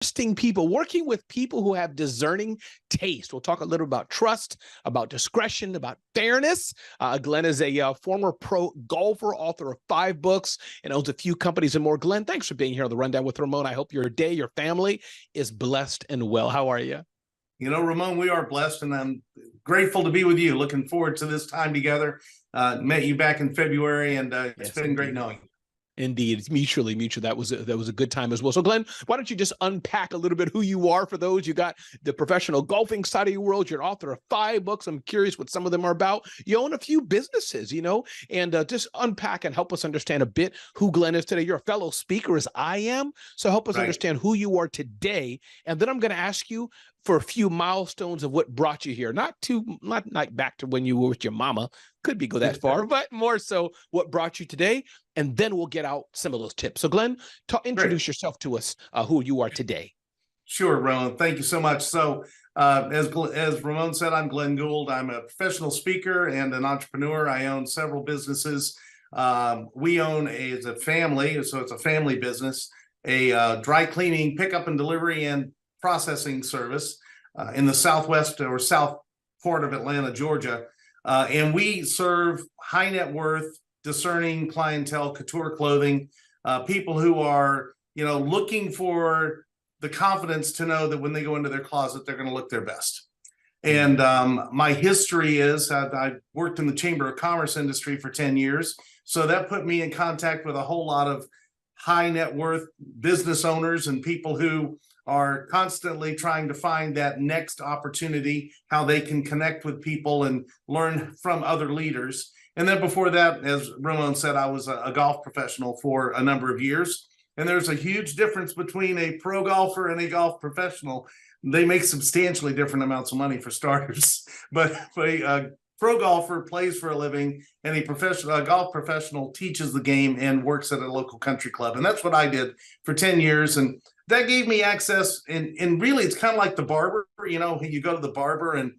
Interesting people, working with people who have discerning taste. We'll talk a little about trust, about discretion, about fairness. Glen is a former pro golfer, author of 5 books, and owns a few companies and more. Glen, thanks for being here on the Rundown with Ramon. I hope your day, your family is blessed and well. How are you? You know, Ramon, we are blessed, and I'm grateful to be with you. Looking forward to this time together. Met you back in February, and it's been great knowing you. Indeed, it's mutually. That was a good time as well. So, Glen, why don't you just unpack a little bit who you are for those? You got the professional golfing side of your world. You're an author of 5 books. I'm curious what some of them are about. You own a few businesses, and just unpack and help us understand a bit who Glen is today. You're a fellow speaker, as I am. So help us understand who you are today. And then I'm going to ask you for a few milestones of what brought you here. Not like back to when you were with your mama. Could be go that far, but more so what brought you today. And then we'll get out some of those tips. So Glen, introduce yourself to us, who you are today. Sure, Ramon. Thank you so much. So as Ramon said, I'm Glen Gould. I'm a professional speaker and an entrepreneur. I own several businesses. We own as a family, so it's a family business, a dry cleaning, pickup and delivery and processing service in the southwest or south part of Atlanta, Georgia. And we serve high net worth, discerning clientele, couture clothing, people who are, looking for the confidence to know that when they go into their closet, they're going to look their best. And my history is I worked in the Chamber of Commerce industry for 10 years. So that put me in contact with a whole lot of high net worth business owners and people who are constantly trying to find that next opportunity, how they can connect with people and learn from other leaders. And then before that, as Ramon said, I was a golf professional for a number of years. And there's a huge difference between a pro golfer and a golf professional. They make substantially different amounts of money for starters, but a pro golfer plays for a living, and a golf professional teaches the game and works at a local country club. And that's what I did for 10 years. And that gave me access. And really, it's kind of like the barber. You go to the barber and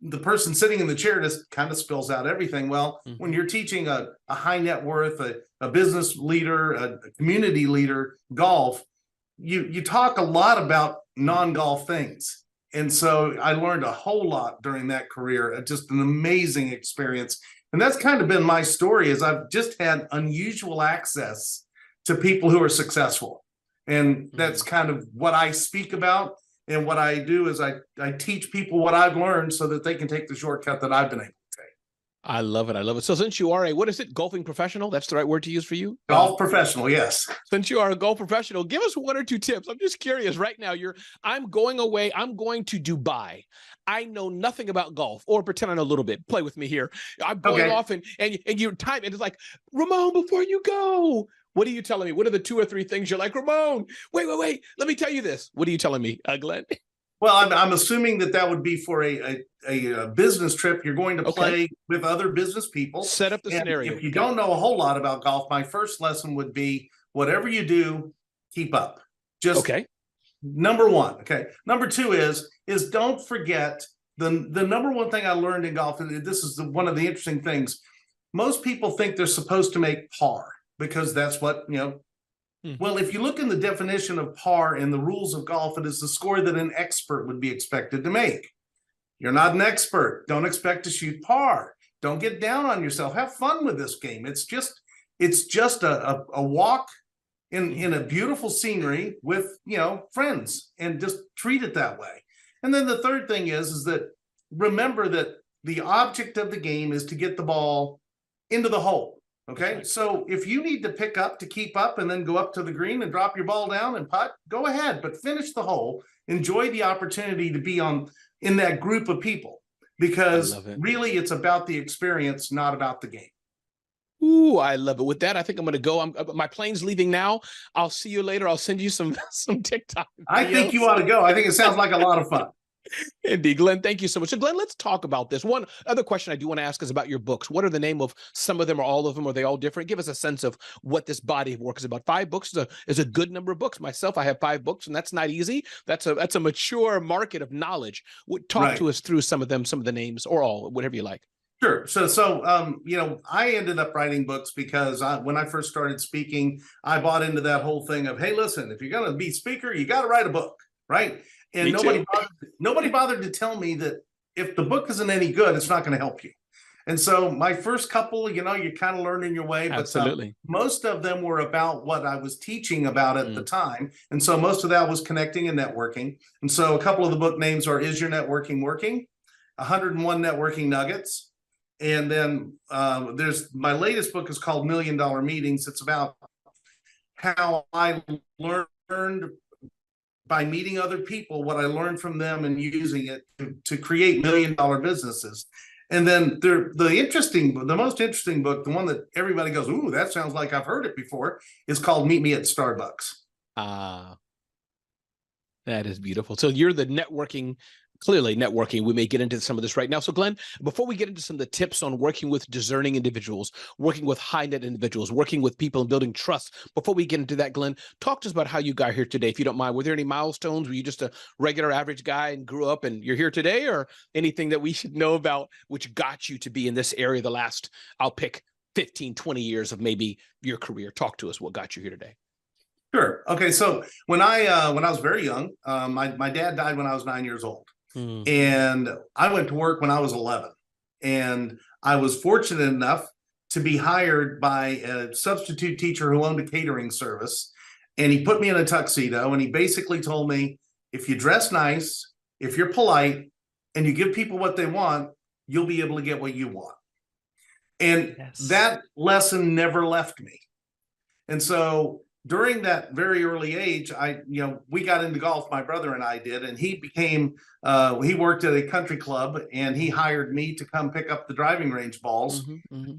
the person sitting in the chair just kind of spills out everything. Well, when you're teaching a high net worth, a business leader, a community leader, golf, you talk a lot about non-golf things. And so I learned a whole lot during that career, just an amazing experience. And that's kind of been my story, is I've just had unusual access to people who are successful. And that's kind of what I speak about. And what I do is I teach people what I've learned so that they can take the shortcut that I've been able to take. I love it. So since you are what is it, golfing professional? That's the right word to use for you? Golf professional, yes. Since you are a golf professional, give us 1 or 2 tips. I'm just curious right now. I'm going away. I'm going to Dubai. I know nothing about golf, or pretend I know a little bit. Play with me here. I'm going off and your time, and it's like, Ramon, before you go, what are you telling me? What are the 2 or 3 things you're like, Ramon, wait, let me tell you this. What are you telling me, Glen? Well, I'm assuming that would be for a business trip. You're going to play with other business people. Set up the scenario. If you don't know a whole lot about golf, my first lesson would be, whatever you do, keep up. Just number 1. Okay. Number 2 is don't forget the number 1 thing I learned in golf, and this is one of the interesting things. Most people think they're supposed to make par, because that's what, Well, if you look in the definition of par in the rules of golf, it is the score that an expert would be expected to make. You're not an expert. Don't expect to shoot par. Don't get down on yourself. Have fun with this game. It's just a walk in a beautiful scenery with, friends, and just treat it that way. And then the third thing is that remember that the object of the game is to get the ball into the hole. Okay, so if you need to pick up to keep up and then go up to the green and drop your ball down and putt, go ahead, but finish the hole. Enjoy the opportunity to be in that group of people, because really it's about the experience, not about the game. Ooh, I love it. With that, I think I'm going to go. My plane's leaving now. I'll see you later. I'll send you some TikTok videos. I think you ought to go. I think it sounds like a lot of fun. Indeed, Glen, thank you so much. So, Glen, let's talk about this. One other question I do want to ask is about your books. What are the name of some of them, or all of them? Are they all different? Give us a sense of what this body of work is about. 5 books is a good number of books. Myself, I have 5 books, and that's not easy. That's a mature market of knowledge. Talk to us through some of them, some of the names, or all, whatever you like. Sure. So, I ended up writing books because when I first started speaking, I bought into that whole thing of, hey, listen, if you're going to be a speaker, you got to write a book. right? And Me too. nobody bothered to tell me that if the book isn't any good, it's not going to help you. And so my first couple, you kind of learning your way, but Absolutely. most of them were about what I was teaching about at the Mm. time. And so most of that was connecting and networking. And so a couple of the book names are Is Your Networking Working? 101 Networking Nuggets. And then there's my latest book is called $1 Million Meetings. It's about how I learned by meeting other people, what I learned from them and using it to create $1 million businesses. And then the most interesting book, the one that everybody goes, ooh, that sounds like I've heard it before, is called Meet Me at Starbucks. That is beautiful. So you're the networking, clearly networking. We may get into some of this right now. So Glen, before we get into some of the tips on working with discerning individuals, working with high net individuals, working with people and building trust, before we get into that, Glen, talk to us about how you got here today, if you don't mind. Were there any milestones? Were you just a regular average guy and grew up and you're here today, or anything that we should know about which got you to be in this area the last, I'll pick 15, 20 years of maybe your career? Talk to us. What got you here today? Sure. Okay. So when I was very young, my dad died when I was 9 years old. And I went to work when I was 11. And I was fortunate enough to be hired by a substitute teacher who owned a catering service. And he put me in a tuxedo and he basically told me, if you dress nice, if you're polite, and you give people what they want, you'll be able to get what you want. And that lesson never left me. And so during that very early age, we got into golf, my brother and I did, and he worked at a country club and he hired me to come pick up the driving range balls.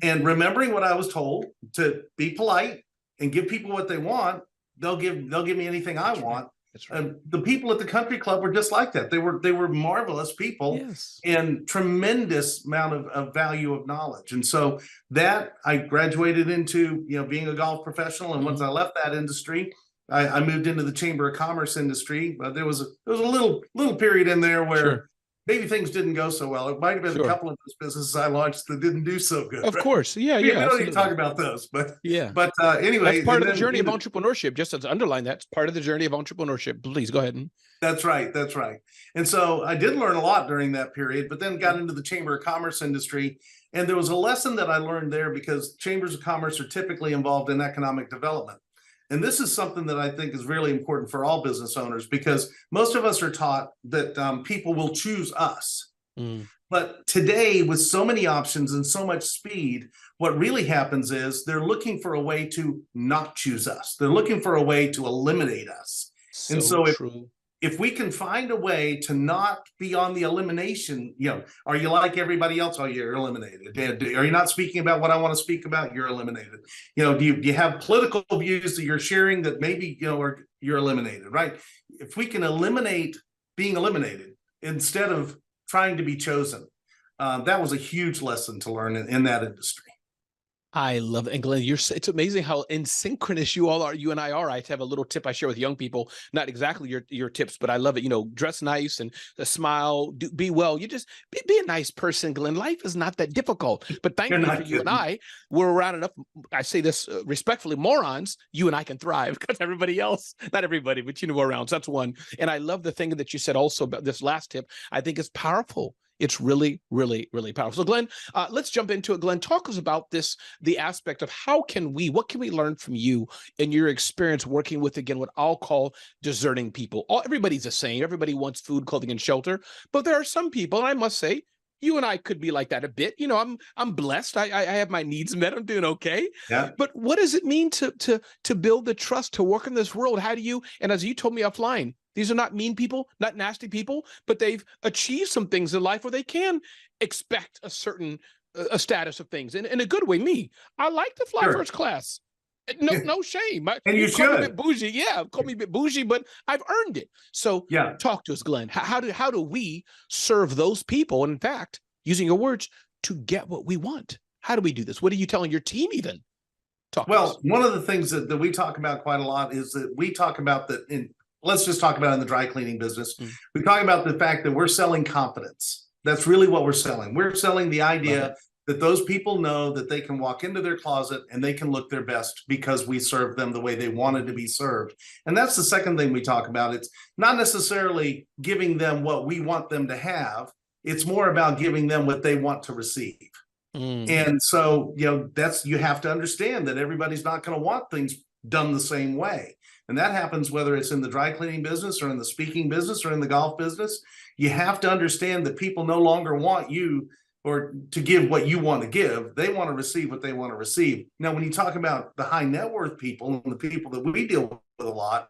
And remembering what I was told, to be polite and give people what they want, they'll give me anything I want. That's right. The people at the country club were just like that. They were marvelous people, and tremendous amount of value of knowledge. And so that I graduated into, being a golf professional. And once I left that industry, I moved into the Chamber of Commerce industry. But there was a little period in there where maybe things didn't go so well. It might have been a couple of those businesses I launched that didn't do so good. Of course. Yeah. We don't need to talk about those, but anyway. That's part of the journey of entrepreneurship. Just to underline that, it's part of the journey of entrepreneurship. Please go ahead. That's right. That's right. And so I did learn a lot during that period, but then got into the Chamber of Commerce industry. And there was a lesson that I learned there, because chambers of commerce are typically involved in economic development. And this is something that I think is really important for all business owners, because most of us are taught that people will choose us. But today, with so many options and so much speed, what really happens is they're looking for a way to not choose us. They're looking for a way to eliminate us. And so if we can find a way to not be on the elimination, are you like everybody else? Oh, you're eliminated. Are you not speaking about what I want to speak about? You're eliminated. Do you have political views that you're sharing that maybe, you're eliminated, right? If we can eliminate being eliminated instead of trying to be chosen, that was a huge lesson to learn in that industry. I love it. And Glen, it's amazing how in synchronous you all are. You and I are. I have a little tip I share with young people, not exactly your tips, but I love it. Dress nice and smile, be well. You just be a nice person, Glen. Life is not that difficult, but thankfully for you and I, we're around enough. I say this respectfully, morons, you and I can thrive, because everybody else, not everybody, but around. So that's one. And I love the thing that you said also about this last tip. I think it's powerful. It's really, really, really powerful. So Glen, let's jump into it. Glen, talk us about the aspect of what can we learn from you in your experience working with, again, what I'll call discerning people. Everybody's the same. Everybody wants food, clothing, and shelter. But there are some people, and I must say, you and I could be like that a bit. I'm blessed. I have my needs met. I'm doing okay. Yeah. But what does it mean to build the trust, to work in this world? How do you, and as you told me offline, these are not mean people, not nasty people, but they've achieved some things in life where they can expect a certain status of things. And in a good way, I like to fly first class. No shame. And you should. Call me a bit bougie. Yeah, call me a bit bougie, but I've earned it. So talk to us, Glen. How do we serve those people? And in fact, using your words, to get what we want. How do we do this? What are you telling your team even? Well, one of the things that we talk about quite a lot is that we talk about that let's just talk about in the dry cleaning business. We talk about the fact that we're selling confidence. That's really what we're selling. We're selling the idea that those people know that they can walk into their closet and they can look their best because we serve them the way they wanted to be served. And that's the second thing we talk about. It's not necessarily giving them what we want them to have. It's more about giving them what they want to receive. And so, you have to understand that everybody's not going to want things done the same way. And that happens whether it's in the dry cleaning business or in the speaking business or in the golf business. You have to understand that people no longer want you or to give what you want to give. They want to receive what they want to receive. Now, when you talk about the high net worth people and the people that we deal with a lot,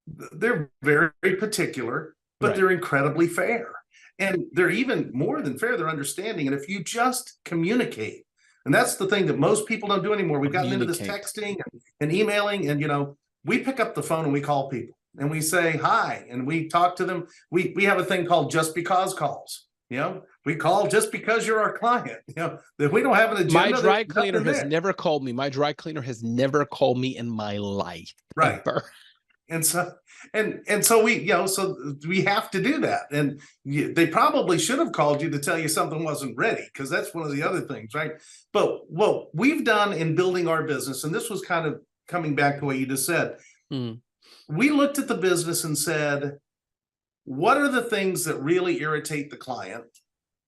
they're very particular, but they're incredibly fair. And they're even more than fair, they're understanding. And if you just communicate, and that's the thing that most people don't do anymore. We've gotten into this texting and emailing, and we pick up the phone and we call people and we say hi and we talk to them. We have a thing called just because calls. We call just because you're our client. That we don't have an agenda. My dry cleaner has never called me. My dry cleaner has never called me in my life. Right. Ever. And so we, so we have to do that. And they probably should have called you to tell you something wasn't ready, because that's one of the other things, right? But what we've done in building our business, and this was kind of coming back to what you just said, we looked at the business and said, what are the things that really irritate the client?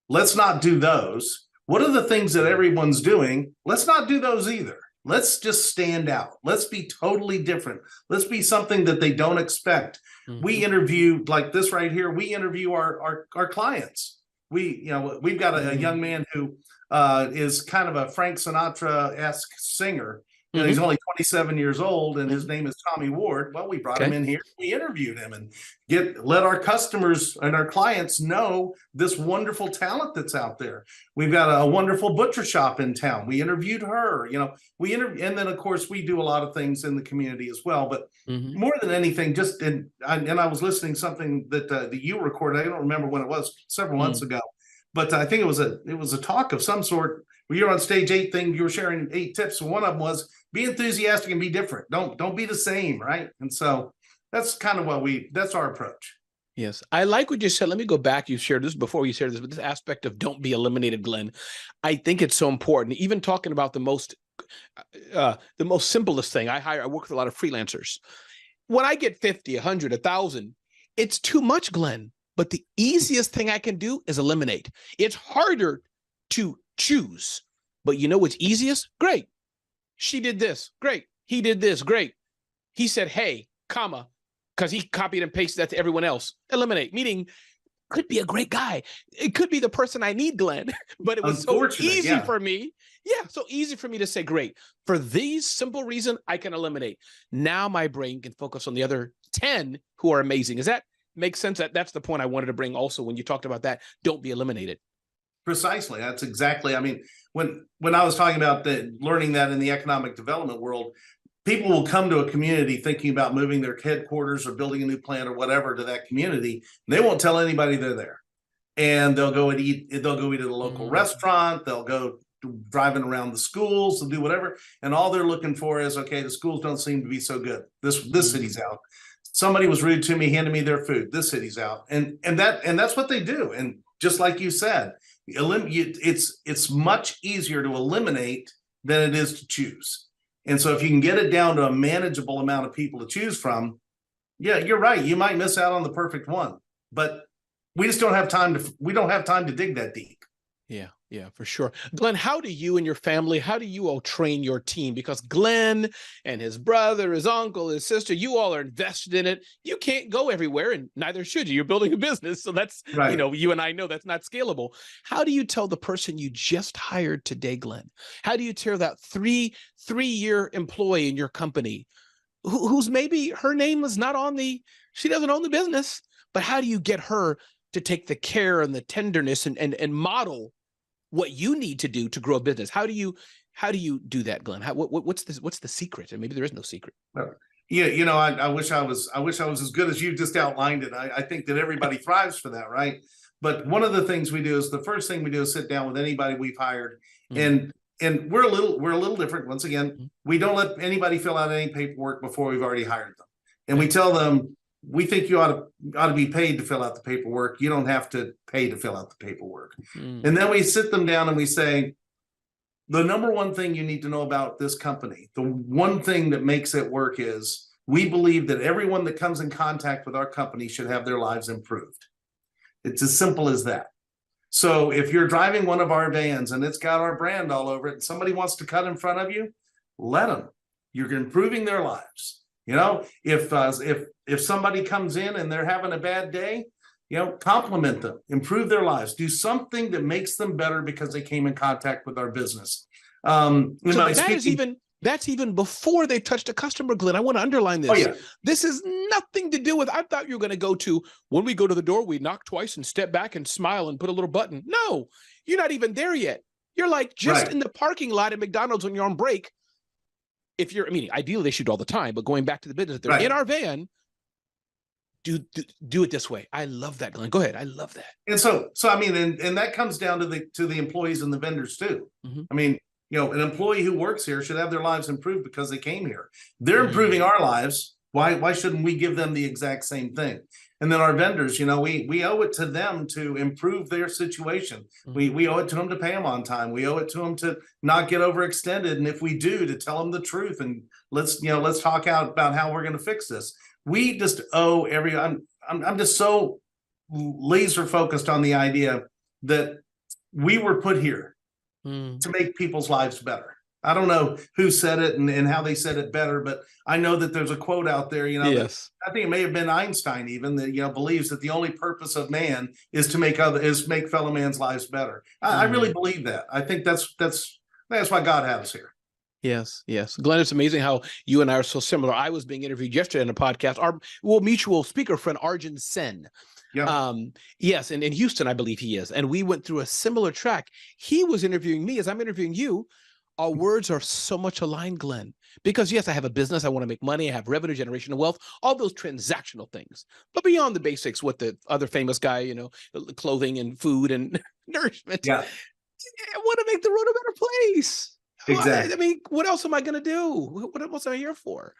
Let's not do those. What are the things that everyone's doing? Let's not do those either. Let's just stand out. Let's be totally different. Let's be something that they don't expect. We interview, like this right here, we interview our clients. We've got a young man who is kind of a Frank Sinatra-esque singer. He's only 27 years old, and his name is Tommy Ward. Well, we brought him in here. We interviewed him and let our customers and our clients know this wonderful talent that's out there. We've got a wonderful butcher shop in town. We interviewed her. And then of course we do a lot of things in the community as well. But more than anything, I was listening to something that you recorded. I don't remember when it was, several months ago, but I think it was a talk of some sort. When you're on stage 8 thing, you were sharing 8 tips. And one of them was be enthusiastic and be different. Don't be the same, right? And so that's kind of that's our approach. Yes. I like what you said. Let me go back. You shared this before you shared this, but this aspect of don't be eliminated, Glenn. I think it's so important. Even talking about the most simplest thing. I work with a lot of freelancers. When I get 50, 100, 1,000, it's too much, Glenn. But the easiest thing I can do is eliminate. It's harder to choose, but you know what's easiest? Great. She did this. Great. He did this. Great. He said, hey, comma, because he copied and pasted that to everyone else. Eliminate. Meaning, could be a great guy. It could be the person I need, Glenn, but it was so easy for me. Yeah, so easy for me to say, great. For these simple reason, I can eliminate. Now my brain can focus on the other 10 who are amazing. Does that make sense? That's the point I wanted to bring also when you talked about that. Don't be eliminated. Precisely. That's exactly. I mean, when I was talking about learning that in the economic development world, people will come to a community thinking about moving their headquarters or building a new plant or whatever to that community. They won't tell anybody they're there, and they'll go eat at the local restaurant. They'll go driving around the schools. They'll do whatever, and all they're looking for is, okay, the schools don't seem to be so good. This city's out. Somebody was rude to me, handed me their food. This city's out, and that's what they do. And just like you said, it's much easier to eliminate than it is to choose. And so if you can get it down to a manageable amount of people to choose from, yeah, you're right. You might miss out on the perfect one, but we just don't have time to dig that deep. Yeah, for sure. Glenn, how do you and your family, how do you all train your team? Because Glenn and his brother, his uncle, his sister, you all are invested in it. You can't go everywhere, and neither should you. You're building a business. So that's, right. You and I know that's not scalable. How do you tell the person you just hired today, Glenn? How do you tell that three-year employee in your company who's maybe her name is not on she doesn't own the business, but how do you get her to take the care and the tenderness and model what you need to do to grow a business? How do you do that, Glenn? What's the secret? And maybe there is no secret. Yeah, I wish I was as good as you just outlined it. I think that everybody thrives for that, right? But one of the things we do is the first thing we do is sit down with anybody we've hired, and we're a little different. Once again, we don't let anybody fill out any paperwork before we've already hired them, and we tell them, we think you ought to be paid to fill out the paperwork. You don't have to pay to fill out the paperwork. And then we sit them down and we say, The number one thing you need to know about this company, the one thing that makes it work is we believe that everyone that comes in contact with our company should have their lives improved. It's as simple as that. So if you're driving one of our vans and it's got our brand all over it and somebody wants to cut in front of you, let them. You're improving their lives. You know, if somebody comes in and they're having a bad day, you know, compliment them, improve their lives, do something that makes them better because they came in contact with our business. That's even before they touched a customer, Glenn. I want to underline this. Oh, yeah. This is nothing to do with, I thought you were going to go to, when we go to the door, we knock twice and step back and smile and put a little button. No, you're not even there yet. You're like just in the parking lot at McDonald's when you're on break. If you're, I mean, ideally they shoot all the time, but going back to the business, they're in our van. Do it this way. I love that, Glenn. Go ahead. I love that. And so I mean, and that comes down to the employees and the vendors too. I mean, you know, an employee who works here should have their lives improved because they came here. They're improving our lives. Why shouldn't we give them the exact same thing? And then our vendors, you know, we owe it to them to improve their situation. We owe it to them to pay them on time. We owe it to them to not get overextended. And if we do, to tell them the truth and let's talk out about how we're going to fix this. We just owe I'm just so laser focused on the idea that we were put here to make people's lives better. I don't know who said it and how they said it better, but I know that there's a quote out there, you know, I think it may have been Einstein even, that, you know, believes that the only purpose of man is to make fellow man's lives better. I really believe that. I think that's why God had us here. Yes, yes. Glenn, it's amazing how you and I are so similar. I was being interviewed yesterday in a podcast. Our mutual speaker friend, Arjun Sen. Yeah. Yes, and in Houston, I believe he is. And we went through a similar track. He was interviewing me as I'm interviewing you. Our words are so much aligned, Glenn, because yes, I have a business. I want to make money. I have revenue generation of wealth, all those transactional things. But beyond the basics, what the other famous guy, you know, clothing and food and nourishment. Yeah. I want to make the world a better place. Exactly. I mean, what else am I going to do? What else am I here for?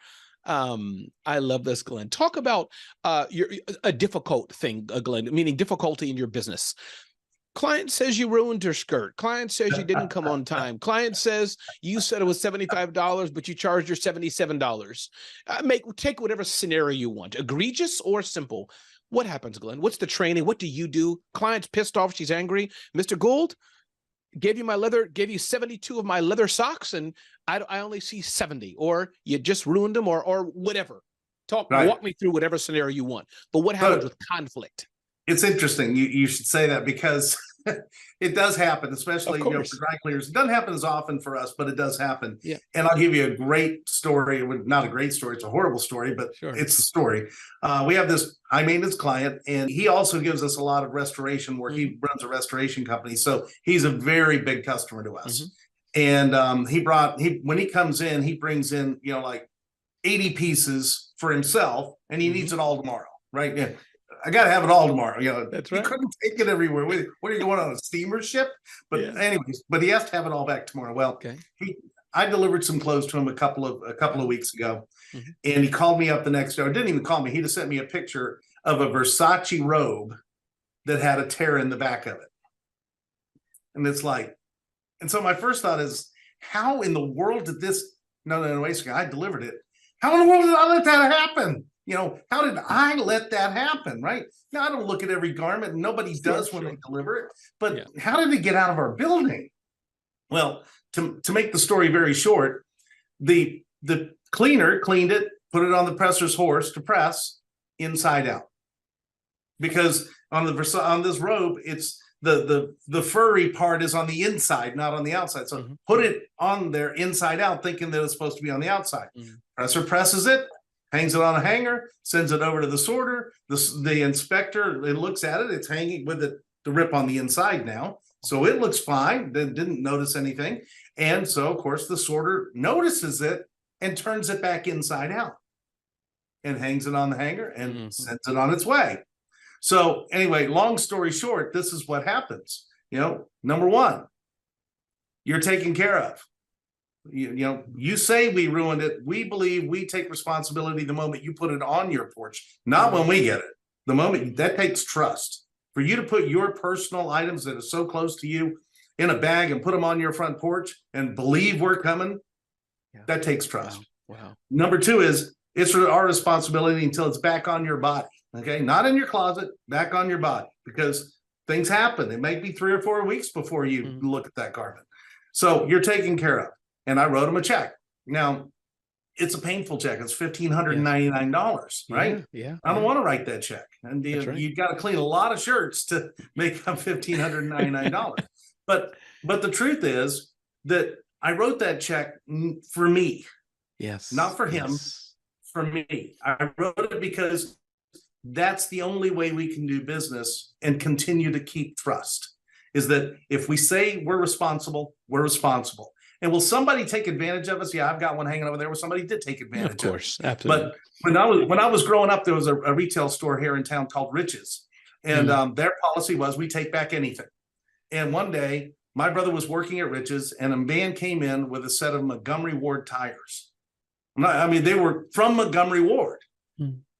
I love this, Glenn. Talk about a difficult thing, Glenn, meaning difficulty in your business. Client says you ruined her skirt. Client says you didn't come on time. Client says you said it was $75, but you charged her $77. Take whatever scenario you want, egregious or simple. What happens, Glenn? What's the training? What do you do? Client's pissed off. She's angry. Mr. Gould, gave you 72 of my leather socks, and I only see 70, or you just ruined them, or whatever. Walk me through whatever scenario you want. But what happens with conflict? It's interesting. You should say that because it does happen, especially for dry cleaners. It doesn't happen as often for us, but it does happen. Yeah. And I'll give you a great story. Not a great story. It's a horrible story, but it's the story. We have this high maintenance client, and he also gives us a lot of restoration work. He runs a restoration company. So he's a very big customer to us. And when he comes in, he brings in, you know, like 80 pieces for himself, and he needs it all tomorrow. Right. Yeah. I got to have it all tomorrow. You know, that's right. He couldn't take it everywhere. What are you going on a steamer ship? But anyways, but he has to have it all back tomorrow. Well, I delivered some clothes to him a couple of weeks ago, and he called me up the next day. Or didn't even call me. He just sent me a picture of a Versace robe that had a tear in the back of it. And it's like, and so my first thought is, how in the world did this? No, wait, I delivered it. How in the world did I let that happen? You know, how did I let that happen? Right now, I don't look at every garment, and nobody does when they deliver it. But how did it get out of our building? Well, to make the story very short, the cleaner cleaned it, put it on the presser's horse to press inside out, because on this robe, it's the furry part is on the inside, not on the outside. So put it on there inside out, thinking that it's supposed to be on the outside. Presser presses it, hangs it on a hanger, sends it over to the sorter. The inspector looks at it. It's hanging with the rip on the inside now. So it looks fine. They didn't notice anything. And so, of course, the sorter notices it and turns it back inside out and hangs it on the hanger and sends it on its way. So anyway, long story short, this is what happens. You know, number one, you're taken care of. You say we ruined it. We believe we take responsibility the moment you put it on your porch, not when we get it. The moment that takes trust for you to put your personal items that are so close to you. in a bag and put them on your front porch and believe we're coming, Yeah. that takes trust. Wow. Number two is it's our responsibility until it's back on your body. Okay. Not in your closet, back on your body, because things happen. It might be 3 or 4 weeks before you look at that garment. So you're taken care of. And I wrote them a check. Now, it's a painful check. It's $1,599, right? Yeah. I don't want to write that check. And you got to clean a lot of shirts to make up $1,599. But the truth is that I wrote that check for me. Yes. Not for him, for me. I wrote it because that's the only way we can do business and continue to keep trust, is that if we say we're responsible, we're responsible. And will somebody take advantage of us? Yeah, I've got one hanging over there where somebody did take advantage of. Of course, absolutely. But when I was growing up, there was a retail store here in town called Rich's. And their policy was we take back anything. And one day, my brother was working at Rich's, and a man came in with a set of Montgomery Ward tires. They were from Montgomery Ward.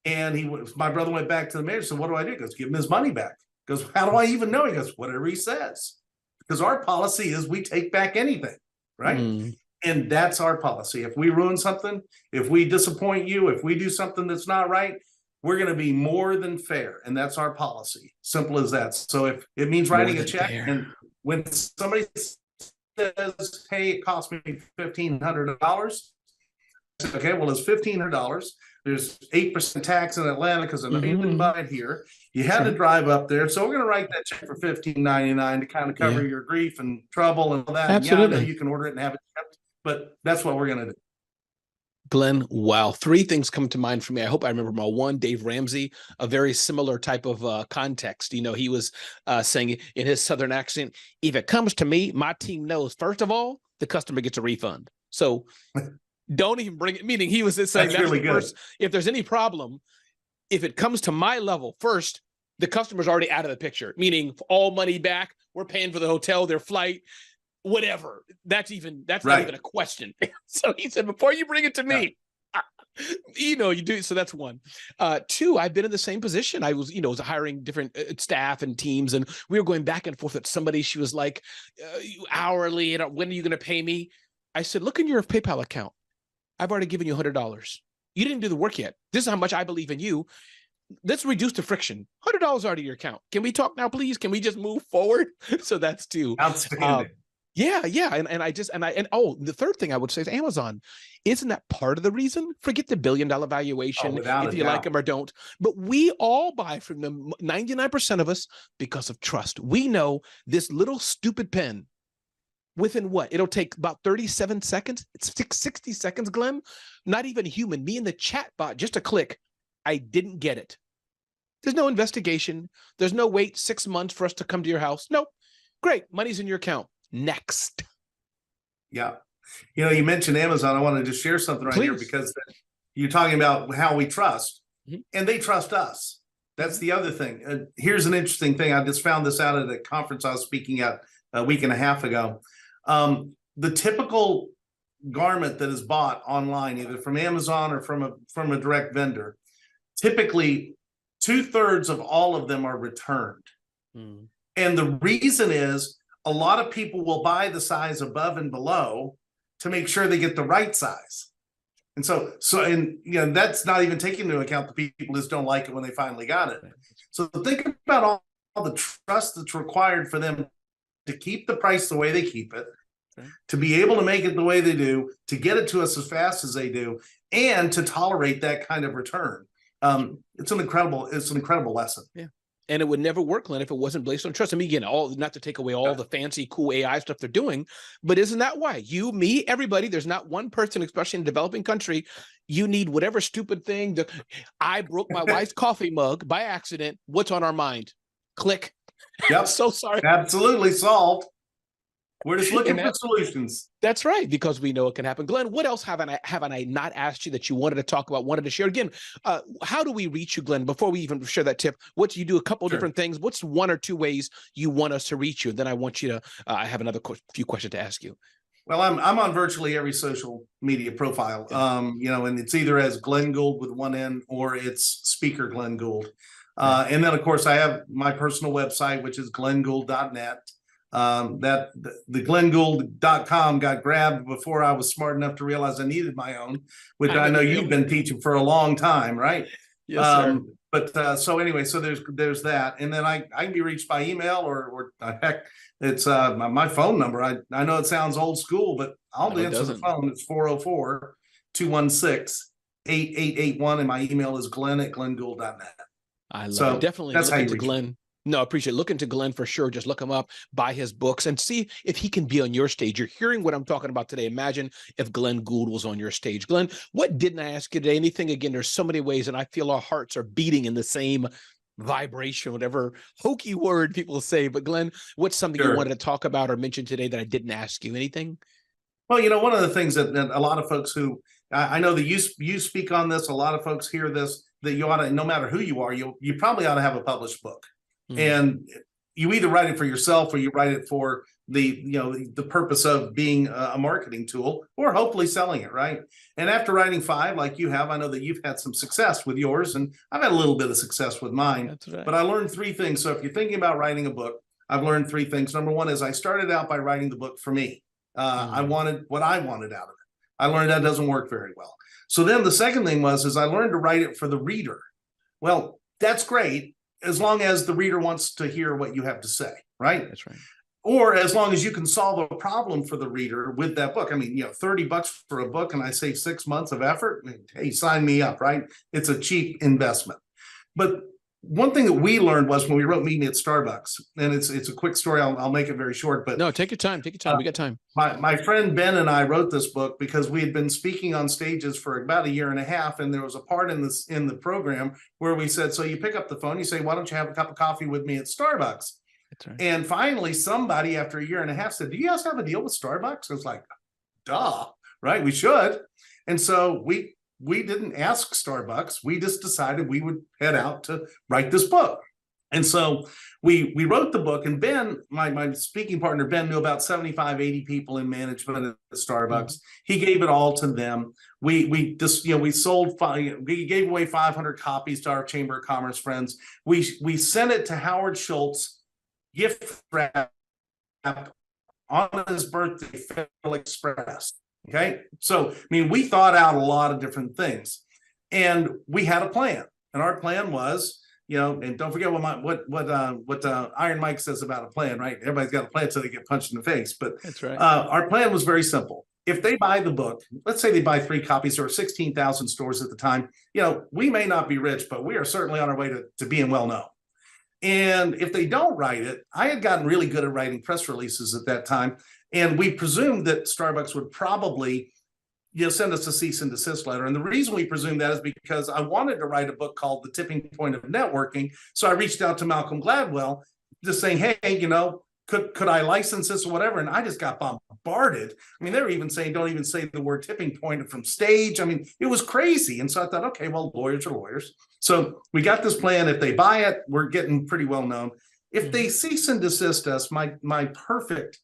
And my brother went back to the manager and said, what do I do? He goes, give him his money back. He goes, how do I even know? He goes, whatever he says. Because our policy is we take back anything. Right. And that's our policy. If we ruin something, if we disappoint you, if we do something that's not right, we're going to be more than fair. And that's our policy. Simple as that. So if it means writing a check, and when somebody says, hey, it cost me $1,500. Okay, well, it's $1,500. There's 8% tax in Atlanta because I know you didn't buy it here. You had to drive up there. So we're going to write that check for $1,599 to kind of cover your grief and trouble and all that. Absolutely. And you can order it and have it kept, but that's what we're going to do. Glenn, wow. 3 things come to mind for me. I hope I remember them all. One, Dave Ramsey, a very similar type of context. He was saying in his Southern accent, if it comes to me, my team knows, first of all, the customer gets a refund. So don't even bring it, meaning he was saying that's really good. First, if there's any problem, if it comes to my level first, the customer's already out of the picture, meaning all money back, we're paying for the hotel, their flight, whatever. That's not even a question. So he said, before you bring it to me, you do. So that's one. 2, I've been in the same position. I was, was hiring different staff and teams, and we were going back and forth with somebody. She was like, hourly, and when are you going to pay me? I said, look in your PayPal account. I've already given you $100. You didn't do the work yet. This is how much I believe in you. Let's reduce the friction. $100 out of your account. Can we talk now, please? Can we just move forward? So that's 2. Outstanding. Yeah. The third thing I would say is Amazon. Isn't that part of the reason? Forget the $1 billion valuation, if you like them or don't. But we all buy from them, 99% of us, because of trust. We know this little stupid pen, within what? It'll take about 37 seconds. It's 60 seconds, Glenn. Not even human. Me in the chat bot, just a click. I didn't get it. There's no investigation. There's no wait 6 months for us to come to your house. Nope. Great. Money's in your account. Next. Yeah. You mentioned Amazon. I wanted to share something right here, because you're talking about how we trust, and they trust us. That's the other thing. Here's an interesting thing. I just found this out at a conference I was speaking at a week and a half ago. The typical garment that is bought online, either from Amazon or from a direct vendor, typically 2/3 of all of them are returned. And the reason is a lot of people will buy the size above and below to make sure they get the right size. And that's not even taking into account the people just don't like it when they finally got it. So think about all the trust that's required for them to keep the price the way they keep it, to be able to make it the way they do, to get it to us as fast as they do, and to tolerate that kind of return. It's an incredible lesson. Yeah. And it would never work, Glenn, if it wasn't based on trust. I mean, again, not to take away all the fancy, cool AI stuff they're doing, but isn't that why? You, me, everybody, there's not one person, especially in a developing country, you need whatever stupid thing. I broke my wife's coffee mug by accident. What's on our mind? Click. Yep. So sorry. Absolutely solved. We're just looking for solutions. That's right, because we know it can happen. Glenn, what else haven't I not asked you that you wanted to talk about, wanted to share? Again, how do we reach you, Glenn, before we even share that tip? You do a couple different things. What's 1 or 2 ways you want us to reach you? And then I want you to, I have another few questions to ask you. Well, I'm on virtually every social media profile, and it's either as Glen Gould with 1 N, or it's Speaker Glen Gould. And then, of course, I have my personal website, which is glengould.net. That the glengould.com got grabbed before I was smart enough to realize I needed my own, which I know you've been teaching for a long time, right? Yes, sir. But so anyway, so there's that, and then I can be reached by email or heck, it's my phone number. I know it sounds old school, but I'll answer the phone. It's 404-216-8881, and my email is glenn@glengould.net. I love it. Definitely that's look how you into Glenn. No, I appreciate it. Look into Glenn for sure. Just look him up, buy his books, and see if he can be on your stage. You're hearing what I'm talking about today. Imagine if Glen Gould was on your stage. Glenn, what didn't I ask you today? Anything? Again, there's so many ways, and I feel our hearts are beating in the same vibration, whatever hokey word people say. But Glenn, what's something you wanted to talk about or mention today that I didn't ask you? Anything? Well, one of the things that a lot of folks who I know that you speak on this, a lot of folks hear this, that you ought to, no matter who you are, you probably ought to have a published book. And you either write it for yourself or you write it for the purpose of being a marketing tool, or hopefully selling it, right? And after writing 5 like you have, I know that you've had some success with yours, and I've had a little bit of success with mine. That's right. But I learned 3 things. So if you're thinking about writing a book, I've learned 3 things. Number 1 is I started out by writing the book for me. I wanted what I wanted out of it. I learned that doesn't work very well. So then the second thing is I learned to write it for the reader. Well, that's great, as long as the reader wants to hear what you have to say, right? That's right. Or as long as you can solve a problem for the reader with that book. I mean, $30 for a book, and I save 6 months of effort. Hey, sign me up, right? It's a cheap investment. But one thing that we learned was when we wrote Meet Me at Starbucks, and it's a quick story. I'll make it very short. But no, take your time. Take your time. We got time. My friend Ben and I wrote this book because we had been speaking on stages for about 1.5 years, and there was a part in the program where we said, so you pick up the phone, you say, why don't you have a cup of coffee with me at Starbucks? That's right. And finally, somebody after 1.5 years said, do you guys have a deal with Starbucks? I was like, duh, right? We should. And so we didn't ask Starbucks. We just decided we would head out to write this book. And so we wrote the book, and Ben, my speaking partner, Ben, knew about 75, 80 people in management at Starbucks. He gave it all to them. We just, we sold, we gave away 500 copies to our Chamber of Commerce friends. We sent it to Howard Schultz, gift wrap, on his birthday, Federal Express. Okay. So, I mean, we thought out a lot of different things, and we had a plan, and our plan was, and don't forget what Iron Mike says about a plan, right? Everybody's got a plan until they get punched in the face. But that's right. Our plan was very simple. If they buy the book, let's say they buy 3 copies, or 16,000 stores at the time, we may not be rich, but we are certainly on our way to being well known. And if they don't write it, I had gotten really good at writing press releases at that time. And we presumed that Starbucks would probably, send us a cease and desist letter. And the reason we presumed that is because I wanted to write a book called The Tipping Point of Networking. So I reached out to Malcolm Gladwell, just saying, hey, could I license this or whatever? And I just got bombarded. I mean, they were even saying, don't even say the word tipping point from stage. I mean, it was crazy. And so I thought, okay, well, lawyers are lawyers. So we got this plan. If they buy it, we're getting pretty well known. If they cease and desist us, my perfect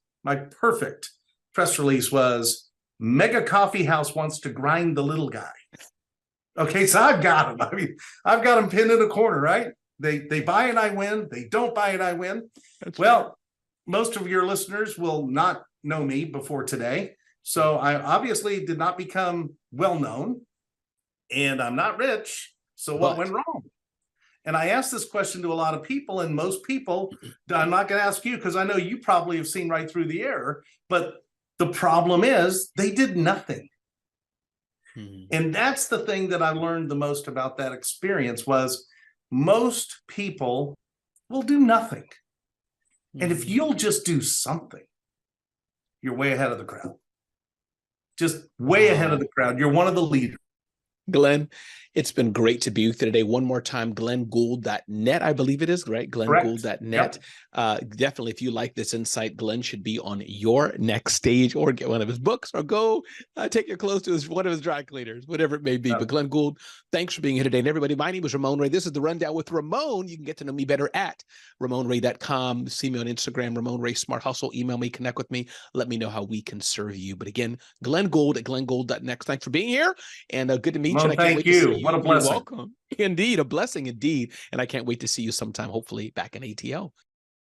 press release was, Mega Coffee House wants to grind the little guy. Okay, so I've got him. I mean, I've got him pinned in a corner, right? They buy it, I win. They don't buy it, I win. That's well, right. Most of your listeners will not know me before today. So I obviously did not become well known, and I'm not rich. So what went wrong? And I asked this question to a lot of people, and most people, I'm not going to ask you because I know you probably have seen right through the error, but the problem is they did nothing. And that's the thing that I learned the most about that experience was most people will do nothing. And if you'll just do something, you're way ahead of the crowd. Just way ahead of the crowd. You're one of the leaders. Glenn, it's been great to be with you today. One more time, glengould.net, I believe it is, right? Glengould.net. Yep. Definitely, if you like this insight, Glenn should be on your next stage, or get one of his books, or go take your clothes to one of his dry cleaners, whatever it may be. But Glen Gould, thanks for being here today. And everybody, my name is Ramon Ray. This is The Rundown with Ramon. You can get to know me better at RamonRay.com. See me on Instagram, Ramon Ray Smart Hustle. Email me, connect with me. Let me know how we can serve you. But again, Glen Gould at glengould.net. Thanks for being here, and good to meet you. Well, thank you. What a blessing. You're welcome. Indeed, a blessing indeed. And I can't wait to see you sometime, hopefully back in ATL.